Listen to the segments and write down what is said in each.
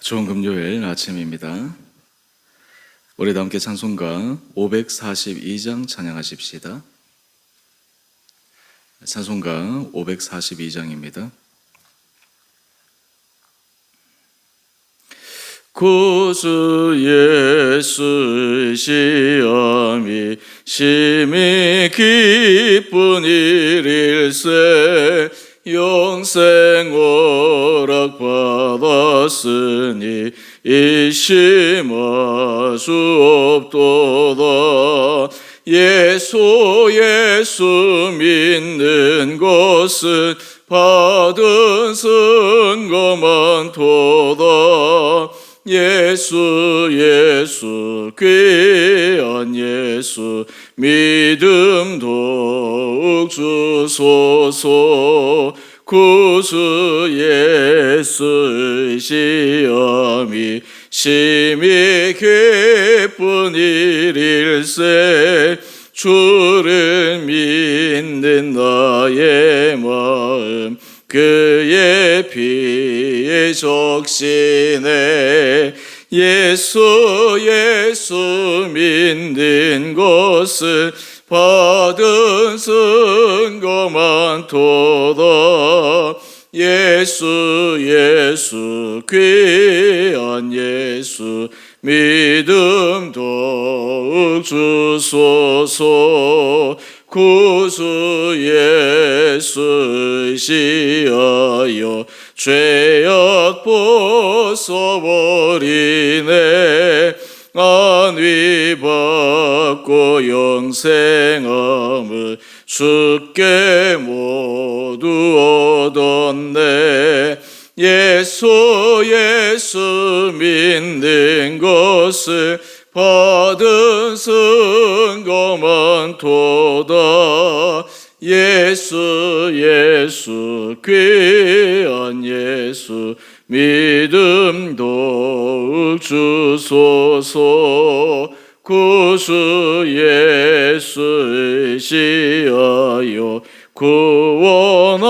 좋은 금요일 아침입니다. 우리도 함께 찬송가 542장 찬양하십시다. 찬송가 542장입니다. 구주 예수의 시험이 심히 기쁜 일일세 영생 허락 받았으니 의심할 수 없도다. 예수 믿는 것은 받은 선거만 도다. 예수 귀한 예수 믿음 더욱 주소서. 구주 예수의 시험이 심히 기쁜 일일세 주를 믿는 나의 마음 그의 피에 적시네. 예수 믿는 것은 받은 선거만 도다. 예수 귀한 예수 믿음 더욱 주소서. 구주 예수 시하여 죄악 벗어버리네. 안위 받고 영생함을 주께 모두 얻었네. 예수 믿는 것을 받은 선거만 도다. 예수 귀한 예수 믿음 더욱 주소서. 구주 예수의 시하여 구원함을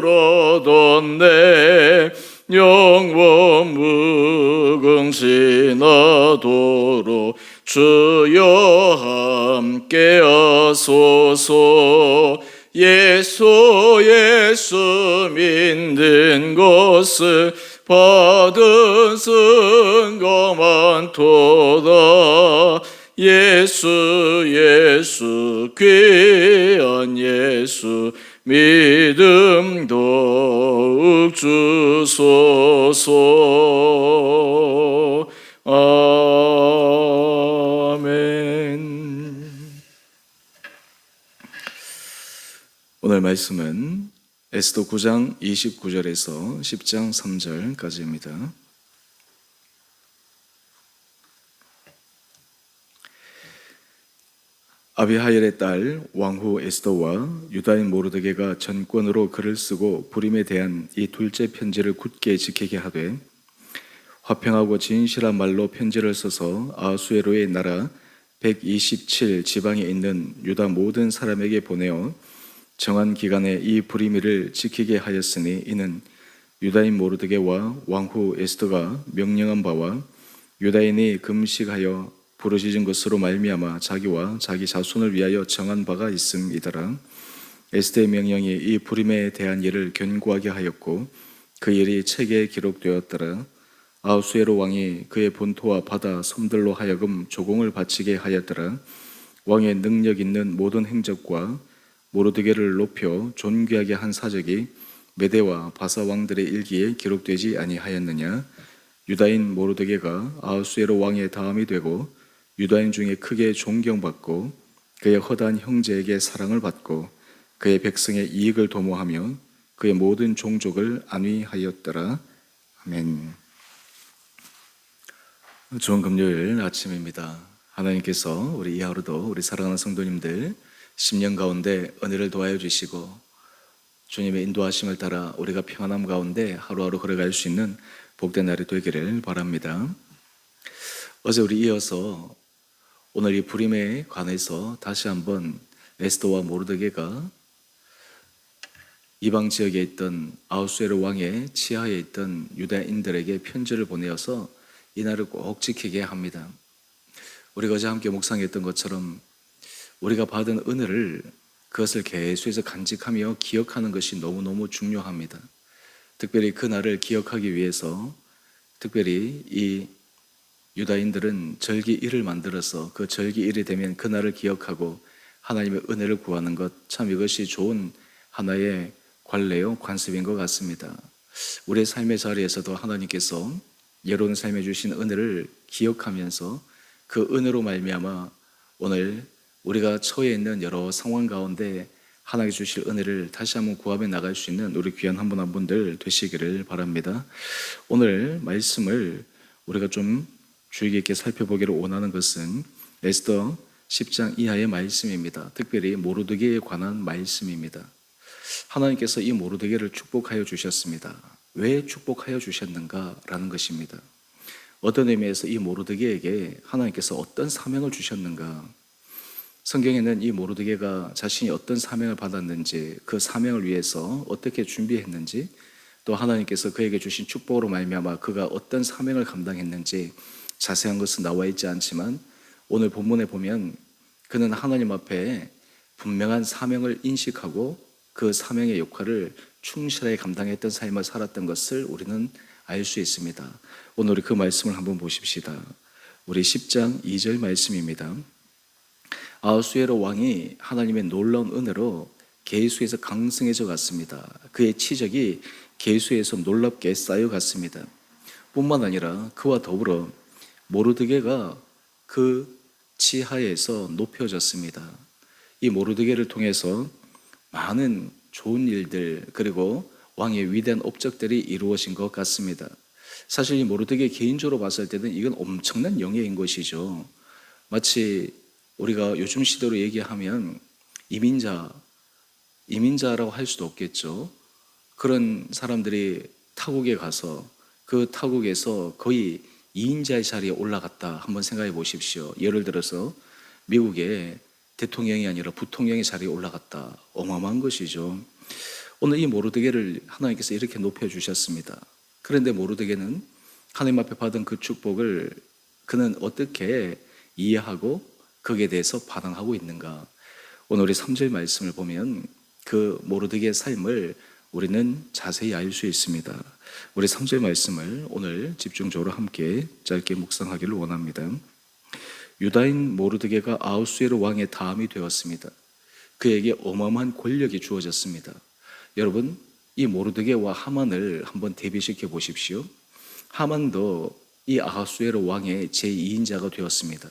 얻었네. 영원 무궁신하도록 주여 함께 하소서. 예수 믿는 것을 받은 선거만 도다. 예수 귀한 예수 믿음 더욱 주소서. 아멘. 오늘 말씀은 에스더 9장 29절에서 10장 3절까지입니다. 아비하일의 딸 왕후 에스더와 유다인 모르드게가 전권으로 글을 쓰고 불임에 대한 이 둘째 편지를 굳게 지키게 하되 화평하고 진실한 말로 편지를 써서 아하수에로의 나라 127 지방에 있는 유다 모든 사람에게 보내어 정한 기간에 이 불임일을 지키게 하였으니 이는 유다인 모르드게와 왕후 에스더가 명령한 바와 유다인이 금식하여 부르짖은 것으로 말미암아 자기와 자기 자손을 위하여 정한 바가 있음이더라. 에스더의 명령이 이 불임에 대한 일을 견고하게 하였고 그 일이 책에 기록되었더라. 아하수에로 왕이 그의 본토와 바다 섬들로 하여금 조공을 바치게 하였더라. 왕의 능력 있는 모든 행적과 모르드게를 높여 존귀하게 한 사적이 메대와 바사 왕들의 일기에 기록되지 아니하였느냐. 유다인 모르드게가 아하수에로 왕의 다음이 되고 유다인 중에 크게 존경받고 그의 허다한 형제에게 사랑을 받고 그의 백성의 이익을 도모하며 그의 모든 종족을 안위하였더라. 아멘. 좋은 금요일 아침입니다. 하나님께서 우리 이 하루도 우리 사랑하는 성도님들 10년 가운데 은혜를 도하여 주시고 주님의 인도하심을 따라 우리가 평안함 가운데 하루하루 걸어갈 수 있는 복된 날이 되기를 바랍니다. 어제 우리 이어서 오늘 이 불임에 관해서 다시 한번 에스더와 모르드게가 이방 지역에 있던 아하수에로 왕의 치하에 있던 유다인들에게 편지를 보내어서 이 날을 꼭 지키게 합니다. 우리가 어제 함께 묵상했던 것처럼 우리가 받은 은혜를 그것을 계속해서 간직하며 기억하는 것이 너무너무 중요합니다. 특별히 그 날을 기억하기 위해서 특별히 이 유다인들은 절기일을 만들어서 그 절기일이 되면 그 날을 기억하고 하나님의 은혜를 구하는 것, 참 이것이 좋은 하나의 관례요 관습인 것 같습니다. 우리의 삶의 자리에서도 하나님께서 여러분 삶에 주신 은혜를 기억하면서 그 은혜로 말미암아 오늘 우리가 처해 있는 여러 상황 가운데 하나님께 주실 은혜를 다시 한번 구하며 나갈 수 있는 우리 귀한 한 분 한 분들 되시기를 바랍니다. 오늘 말씀을 우리가 좀 주의 깊게 살펴보기를 원하는 것은 에스더 10장 이하의 말씀입니다. 특별히 모르드게에 관한 말씀입니다. 하나님께서 이 모르드게를 축복하여 주셨습니다. 왜 축복하여 주셨는가라는 것입니다. 어떤 의미에서 이 모르드게에게 하나님께서 어떤 사명을 주셨는가? 성경에는 이 모르드게가 자신이 어떤 사명을 받았는지, 그 사명을 위해서 어떻게 준비했는지, 또 하나님께서 그에게 주신 축복으로 말미암아 그가 어떤 사명을 감당했는지 자세한 것은 나와 있지 않지만 오늘 본문에 보면 그는 하나님 앞에 분명한 사명을 인식하고 그 사명의 역할을 충실하게 감당했던 삶을 살았던 것을 우리는 알 수 있습니다. 오늘 우리 그 말씀을 한번 보십시다. 우리 10장 2절 말씀입니다. 아하수에로 왕이 하나님의 놀라운 은혜로 게이수에서 강성해져 갔습니다. 그의 치적이 게이수에서 놀랍게 쌓여갔습니다. 뿐만 아니라 그와 더불어 모르드게가 그 치하에서 높여졌습니다. 이 모르드게를 통해서 많은 좋은 일들 그리고 왕의 위대한 업적들이 이루어진 것 같습니다. 사실 이 모르드게 개인적으로 봤을 때는 이건 엄청난 영예인 것이죠. 마치 우리가 요즘 시대로 얘기하면 이민자라고 할 수도 없겠죠. 그런 사람들이 타국에 가서 그 타국에서 거의 2인자의 자리에 올라갔다 한번 생각해 보십시오. 예를 들어서 미국의 대통령이 아니라 부통령의 자리에 올라갔다. 어마어마한 것이죠. 오늘 이 모르드게를 하나님께서 이렇게 높여주셨습니다. 그런데 모르드게는 하나님 앞에 받은 그 축복을 그는 어떻게 이해하고 거기에 대해서 반응하고 있는가? 오늘 우리 3절 말씀을 보면 그 모르드게의 삶을 우리는 자세히 알 수 있습니다. 우리 3절 말씀을 오늘 집중적으로 함께 짧게 묵상하기를 원합니다. 유다인 모르드게가 아하수에로 왕의 다음이 되었습니다. 그에게 어마어마한 권력이 주어졌습니다. 여러분, 이 모르드게와 하만을 한번 대비시켜 보십시오. 하만도 이 아하수에로 왕의 제2인자가 되었습니다.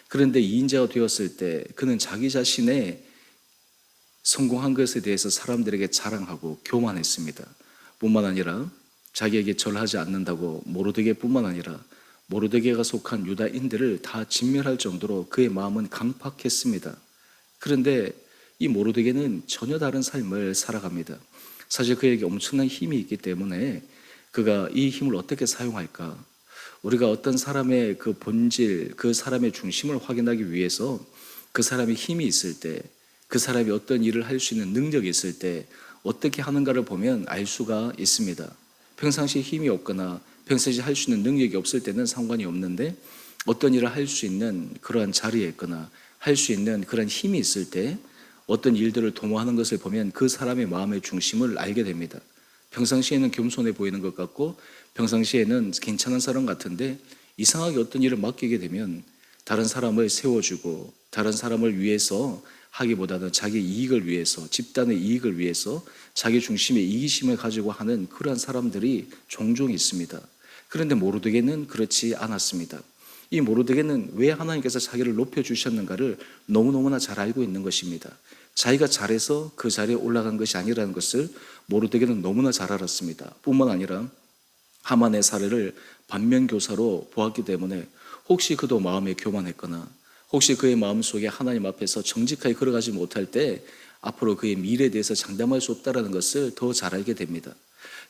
그런데 2인자가 되었을 때 그는 자기 자신의 성공한 것에 대해서 사람들에게 자랑하고 교만했습니다. 뿐만 아니라 자기에게 절하지 않는다고 모르드게뿐만 아니라 모르드게가 속한 유다인들을 다 진멸할 정도로 그의 마음은 강팍했습니다. 그런데 이 모르드게는 전혀 다른 삶을 살아갑니다. 사실 그에게 엄청난 힘이 있기 때문에 그가 이 힘을 어떻게 사용할까? 우리가 어떤 사람의 그 본질, 그 사람의 중심을 확인하기 위해서 그 사람이 힘이 있을 때, 그 사람이 어떤 일을 할 수 있는 능력이 있을 때 어떻게 하는가를 보면 알 수가 있습니다. 평상시에 힘이 없거나 평상시에 할 수 있는 능력이 없을 때는 상관이 없는데 어떤 일을 할 수 있는 그러한 자리에 있거나 할 수 있는 그런 힘이 있을 때 어떤 일들을 도모하는 것을 보면 그 사람의 마음의 중심을 알게 됩니다. 평상시에는 겸손해 보이는 것 같고 평상시에는 괜찮은 사람 같은데 이상하게 어떤 일을 맡기게 되면 다른 사람을 세워주고 다른 사람을 위해서 하기보다는 자기 이익을 위해서 집단의 이익을 위해서 자기 중심의 이기심을 가지고 하는 그러한 사람들이 종종 있습니다. 그런데 모르드게는 그렇지 않았습니다. 이 모르드게는 왜 하나님께서 자기를 높여주셨는가를 너무너무나 잘 알고 있는 것입니다. 자기가 잘해서 그 자리에 올라간 것이 아니라는 것을 모르드게는 너무나 잘 알았습니다. 뿐만 아니라 하만의 사례를 반면교사로 보았기 때문에 혹시 그도 마음에 교만했거나 혹시 그의 마음속에 하나님 앞에서 정직하게 걸어가지 못할 때 앞으로 그의 미래에 대해서 장담할 수 없다는 것을 더 잘 알게 됩니다.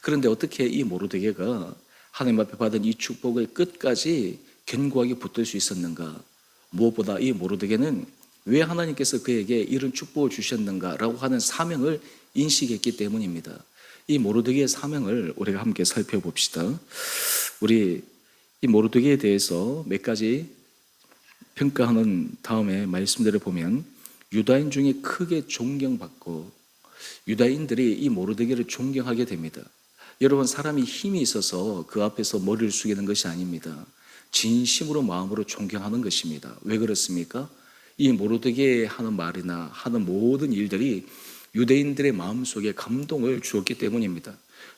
그런데 어떻게 이 모르드게가 하나님 앞에 받은 이 축복을 끝까지 견고하게 붙들 수 있었는가? 무엇보다 이 모르드게는 왜 하나님께서 그에게 이런 축복을 주셨는가라고 하는 사명을 인식했기 때문입니다. 이 모르드게의 사명을 우리가 함께 살펴봅시다. 우리 이 모르드게에 대해서 몇 가지 평가하는 다음에 말씀들을 보면 유다인 중에 크게 존경받고 유다인들이 이 모르드게를 존경하게 됩니다. 여러분, 사람이 힘이 있어서 그 앞에서 머리를 숙이는 것이 아닙니다. 진심으로 마음으로 존경하는 것입니다. 왜 그렇습니까? 이 모르드게 하는 말이나 하는 모든 일들이 유대인들의 마음속에 감동을 주었기 때문입니다.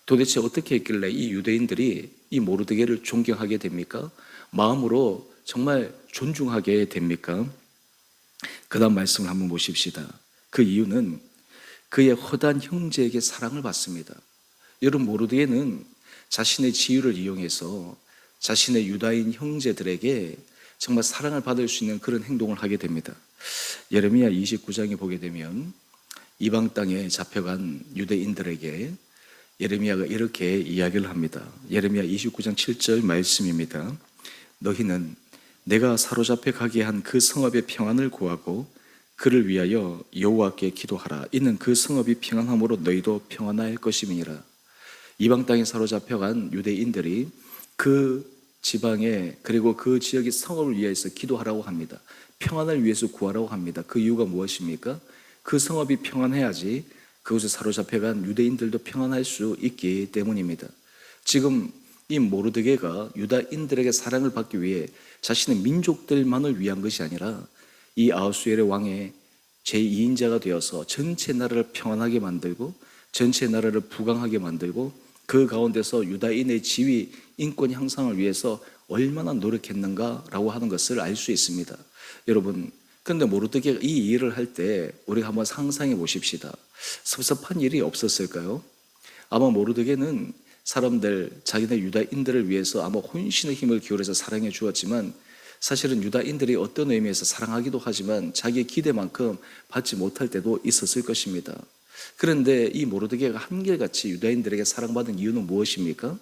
도대체 어떻게 했길래 이 유대인들이 이 모르드게를 존경하게 됩니까? 마음으로 정말 존중하게 됩니까? 그 다음 말씀을 한번 보십시다. 그 이유는 그의 허다한 형제에게 사랑을 받습니다. 여러분, 모르드게는 자신의 지위를 이용해서 자신의 유다인 형제들에게 정말 사랑을 받을 수 있는 그런 행동을 하게 됩니다. 예레미야 29장에 보게 되면 이방 땅에 잡혀간 유대인들에게 예레미야가 이렇게 이야기를 합니다. 예레미야 29장 7절 말씀입니다. 너희는 내가 사로잡혀 가게 한 그 성읍의 평안을 구하고 그를 위하여 여호와께 기도하라. 이는 그 성읍이 평안함으로 너희도 평안할 것임이니라. 이방 땅에 사로잡혀간 유대인들이 그 지방에 그리고 그 지역의 성읍을 위해서 기도하라고 합니다. 평안을 위해서 구하라고 합니다. 그 이유가 무엇입니까? 그 성읍이 평안해야지 그곳에 사로잡혀간 유대인들도 평안할 수 있기 때문입니다. 지금 이 모르드게가 유다인들에게 사랑을 받기 위해 자신의 민족들만을 위한 것이 아니라 이 아하수에르 왕의 제2인자가 되어서 전체 나라를 평안하게 만들고 전체 나라를 부강하게 만들고 그 가운데서 유다인의 지위, 인권 향상을 위해서 얼마나 노력했는가라고 하는 것을 알 수 있습니다. 여러분, 그런데 모르드게가 이 일을 할 때 우리가 한번 상상해 보십시다. 섭섭한 일이 없었을까요? 아마 모르드게는 사람들, 자기네 유다인들을 위해서 아마 혼신의 힘을 기울여서 사랑해 주었지만 사실은 유다인들이 어떤 의미에서 사랑하기도 하지만 자기의 기대만큼 받지 못할 때도 있었을 것입니다. 그런데 이 모르드게가 한결같이 유다인들에게 사랑받은 이유는 무엇입니까?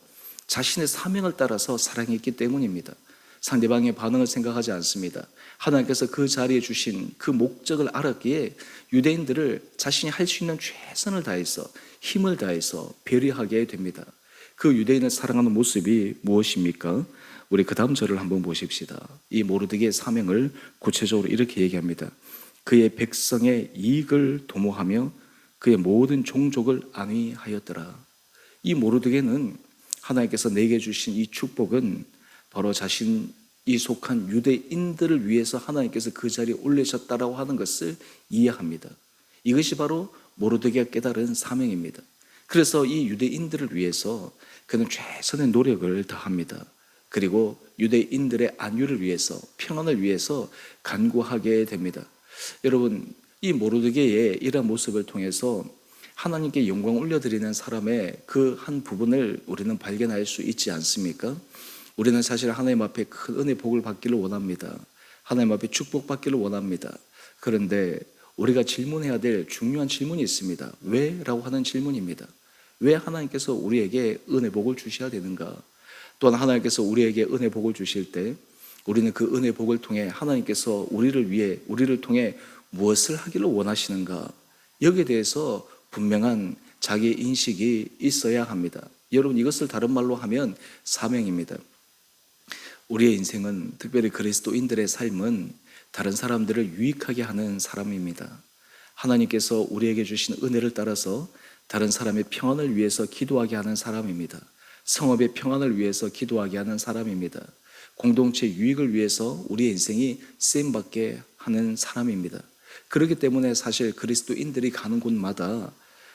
자신의 사명을 따라서 사랑했기 때문입니다. 상대방의 반응을 생각하지 않습니다. 하나님께서 그 자리에 주신 그 목적을 알았기에 유대인들을 자신이 할 수 있는 최선을 다해서 힘을 다해서 배려하게 됩니다. 그 유대인을 사랑하는 모습이 무엇입니까? 우리 그 다음 절을 한번 보십시다. 이 모르드게의 사명을 구체적으로 이렇게 얘기합니다. 그의 백성의 이익을 도모하며 그의 모든 종족을 안위하였더라. 이 모르드게는 하나님께서 내게 주신 이 축복은 바로 자신이 속한 유대인들을 위해서 하나님께서 그 자리에 올리셨다라고 하는 것을 이해합니다. 이것이 바로 모르드게가 깨달은 사명입니다. 그래서 이 유대인들을 위해서 그는 최선의 노력을 다합니다. 그리고 유대인들의 안위를 위해서, 평안을 위해서 간구하게 됩니다. 여러분, 이 모르드게의 이러한 모습을 통해서 하나님께 영광 올려드리는 사람의 그 한 부분을 우리는 발견할 수 있지 않습니까? 우리는 사실 하나님 앞에 큰 은혜 복을 받기를 원합니다. 하나님 앞에 축복받기를 원합니다. 그런데 우리가 질문해야 될 중요한 질문이 있습니다. 왜? 라고 하는 질문입니다. 왜 하나님께서 우리에게 은혜 복을 주셔야 되는가? 또한 하나님께서 우리에게 은혜 복을 주실 때 우리는 그 은혜 복을 통해 하나님께서 우리를 위해 우리를 통해 무엇을 하기를 원하시는가? 여기에 대해서 분명한 자기 인식이 있어야 합니다. 여러분, 이것을 다른 말로 하면 사명입니다. 우리의 인생은, 특별히 그리스도인들의 삶은 다른 사람들을 유익하게 하는 사람입니다. 하나님께서 우리에게 주신 은혜를 따라서 다른 사람의 평안을 위해서 기도하게 하는 사람입니다. 성업의 평안을 위해서 기도하게 하는 사람입니다. 공동체 유익을 위해서 우리의 인생이 쓰임받게 하는 사람입니다. 그렇기 때문에 사실 그리스도인들이 가는 곳마다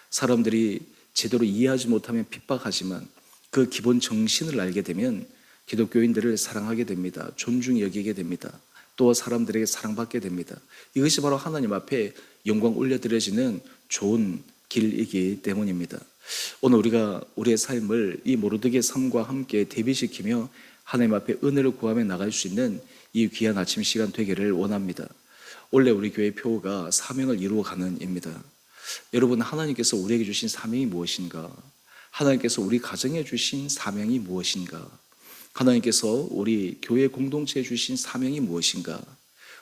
사람들이 제대로 이해하지 못하면 핍박하지만 그 기본 정신을 알게 되면 기독교인들을 사랑하게 됩니다. 존중히 여기게 됩니다. 또 사람들에게 사랑받게 됩니다. 이것이 바로 하나님 앞에 영광 올려드려지는 좋은 길이기 때문입니다. 오늘 우리가 우리의 삶을 이 모르드게의 삶과 함께 대비시키며 하나님 앞에 은혜를 구하며 나갈 수 있는 이 귀한 아침 시간 되기를 원합니다. 원래 우리 교회 표어가 사명을 이루어가는 입니다. 여러분, 하나님께서 우리에게 주신 사명이 무엇인가? 하나님께서 우리 가정에 주신 사명이 무엇인가? 하나님께서 우리 교회 공동체에 주신 사명이 무엇인가?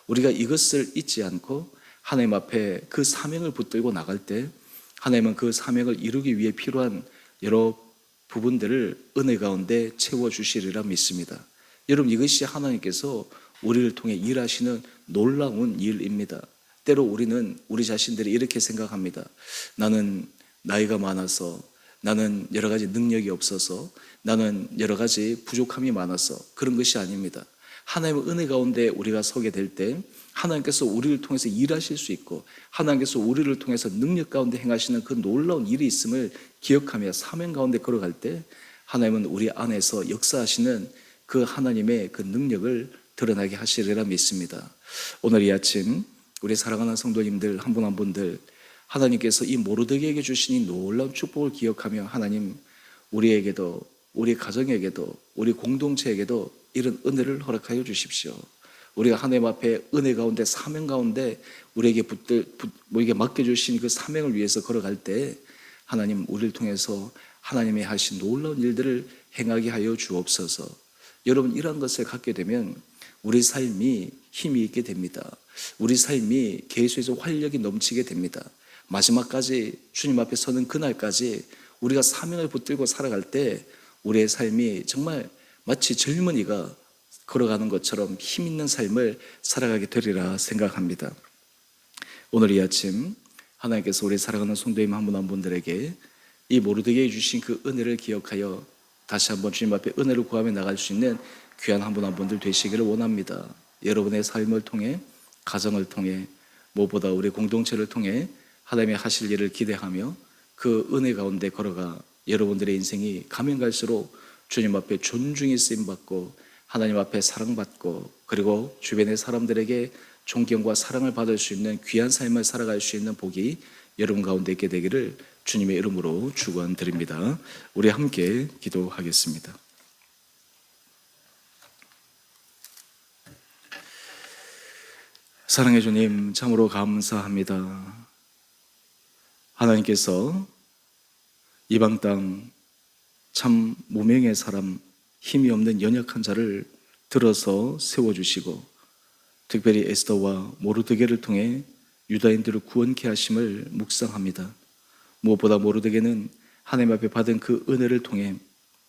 우리가 이것을 잊지 않고 하나님 앞에 그 사명을 붙들고 나갈 때 하나님은 그 사명을 이루기 위해 필요한 여러 부분들을 은혜 가운데 채워주시리라 믿습니다. 여러분, 이것이 하나님께서 우리를 통해 일하시는 놀라운 일입니다. 때로 우리는 우리 자신들이 이렇게 생각합니다. 나는 나이가 많아서, 나는 여러 가지 능력이 없어서, 나는 여러 가지 부족함이 많아서 그런 것이 아닙니다. 하나님의 은혜 가운데 우리가 서게 될 때 하나님께서 우리를 통해서 일하실 수 있고 하나님께서 우리를 통해서 능력 가운데 행하시는 그 놀라운 일이 있음을 기억하며 사명 가운데 걸어갈 때 하나님은 우리 안에서 역사하시는 그 하나님의 그 능력을 드러나게 하시리라 믿습니다. 오늘 이 아침 우리 사랑하는 성도님들 한 분 한 분들 하나님께서 이 모르드게에게 주신 이 놀라운 축복을 기억하며 하나님 우리에게도 우리 가정에게도 우리 공동체에게도 이런 은혜를 허락하여 주십시오. 우리가 하나님 앞에 은혜 가운데 사명 가운데 우리에게 우리에게 맡겨주신 그 사명을 위해서 걸어갈 때 하나님 우리를 통해서 하나님의 하신 놀라운 일들을 행하게 하여 주옵소서. 여러분, 이러한 것을 갖게 되면 우리 삶이 힘이 있게 됩니다. 우리 삶이 계속해서 활력이 넘치게 됩니다. 마지막까지 주님 앞에 서는 그날까지 우리가 사명을 붙들고 살아갈 때 우리의 삶이 정말 마치 젊은이가 걸어가는 것처럼 힘 있는 삶을 살아가게 되리라 생각합니다. 오늘 이 아침 하나님께서 우리 사랑하는 성도님 한 분 한 분들에게 이 모르드게에 주신 그 은혜를 기억하여 다시 한번 주님 앞에 은혜를 구하며 나갈 수 있는 귀한 한 분 한 분들 되시기를 원합니다. 여러분의 삶을 통해, 가정을 통해, 무엇보다 우리 공동체를 통해 하나님의 하실 일을 기대하며 그 은혜 가운데 걸어가 여러분들의 인생이 가면 갈수록 주님 앞에 존중이 쓰임받고 하나님 앞에 사랑받고 그리고 주변의 사람들에게 존경과 사랑을 받을 수 있는 귀한 삶을 살아갈 수 있는 복이 여러분 가운데 있게 되기를 주님의 이름으로 축원드립니다. 우리 함께 기도하겠습니다. 사랑해 주님, 참으로 감사합니다. 하나님께서 이방 땅 참 무명의 사람, 힘이 없는 연약한 자를 들어서 세워주시고 특별히 에스더와 모르드게를 통해 유다인들을 구원케 하심을 묵상합니다. 무엇보다 모르드게는 하나님 앞에 받은 그 은혜를 통해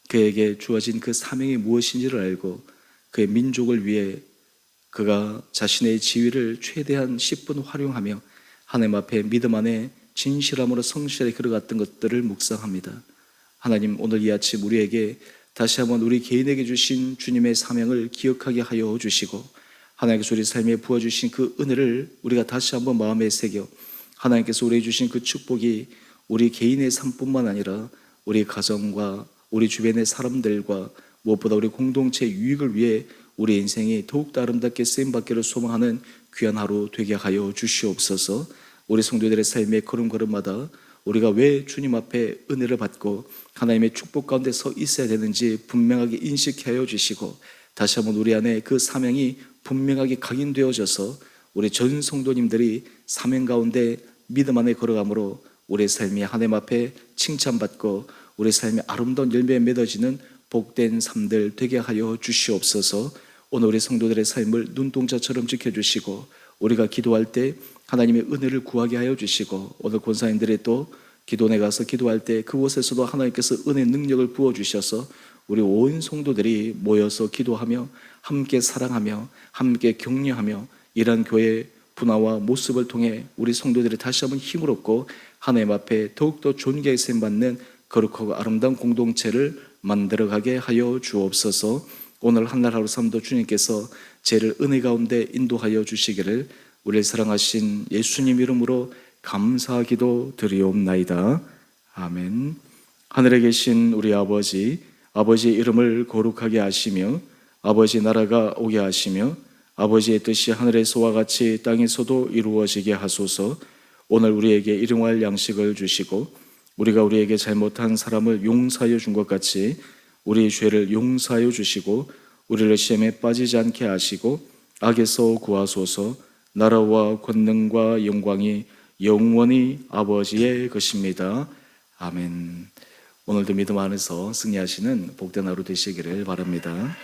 그에게 주어진 그 사명이 무엇인지를 알고 그의 민족을 위해 그가 자신의 지위를 최대한 10분 활용하며 하나님 앞에 믿음 안에 진실함으로 성실하게 걸어갔던 것들을 묵상합니다. 하나님, 오늘 이 아침 우리에게 다시 한번 우리 개인에게 주신 주님의 사명을 기억하게 하여 주시고 하나님께서 우리 삶에 부어주신 그 은혜를 우리가 다시 한번 마음에 새겨 하나님께서 우리에게 주신 그 축복이 우리 개인의 삶뿐만 아니라 우리 가정과 우리 주변의 사람들과 무엇보다 우리 공동체의 유익을 위해 우리 인생이 더욱더 아름답게 쓰임받기를 소망하는 귀한 하루 되게 하여 주시옵소서. 우리 성도들의 삶의 걸음걸음마다 우리가 왜 주님 앞에 은혜를 받고 하나님의 축복 가운데 서 있어야 되는지 분명하게 인식하여 주시고 다시 한번 우리 안에 그 사명이 분명하게 각인되어져서 우리 전 성도님들이 사명 가운데 믿음 안에 걸어가므로 우리의 삶이 하나님 앞에 칭찬받고 우리 삶의 아름다운 열매에 맺어지는 복된 삶들 되게 하여 주시옵소서. 오늘 우리 성도들의 삶을 눈동자처럼 지켜주시고 우리가 기도할 때 하나님의 은혜를 구하게 하여 주시고 오늘 권사님들이 또 기도원에 가서 기도할 때 그곳에서도 하나님께서 은혜의 능력을 부어주셔서 우리 온 성도들이 모여서 기도하며 함께 사랑하며 함께 격려하며 이러한 교회의 분화와 모습을 통해 우리 성도들이 다시 한번 힘을 얻고 하나님 앞에 더욱더 존귀하게 쓰임받는 거룩하고 아름다운 공동체를 만들어가게 하여 주옵소서. 오늘 한날 하루 삶도 주님께서 죄를 은혜 가운데 인도하여 주시기를 우리를 사랑하신 예수님 이름으로 감사하기도 드리옵나이다. 아멘. 하늘에 계신 우리 아버지, 아버지의 이름을 거룩하게 하시며 아버지 나라가 오게 하시며 아버지의 뜻이 하늘에서와 같이 땅에서도 이루어지게 하소서. 오늘 우리에게 일용할 양식을 주시고 우리가 우리에게 잘못한 사람을 용서하여 준 것 같이 우리의 죄를 용서하여 주시고 우리를 시험에 빠지지 않게 하시고 악에서 구하소서. 나라와 권능과 영광이 영원히 아버지의 것입니다. 아멘. 오늘도 믿음 안에서 승리하시는 복된 하루 되시기를 바랍니다.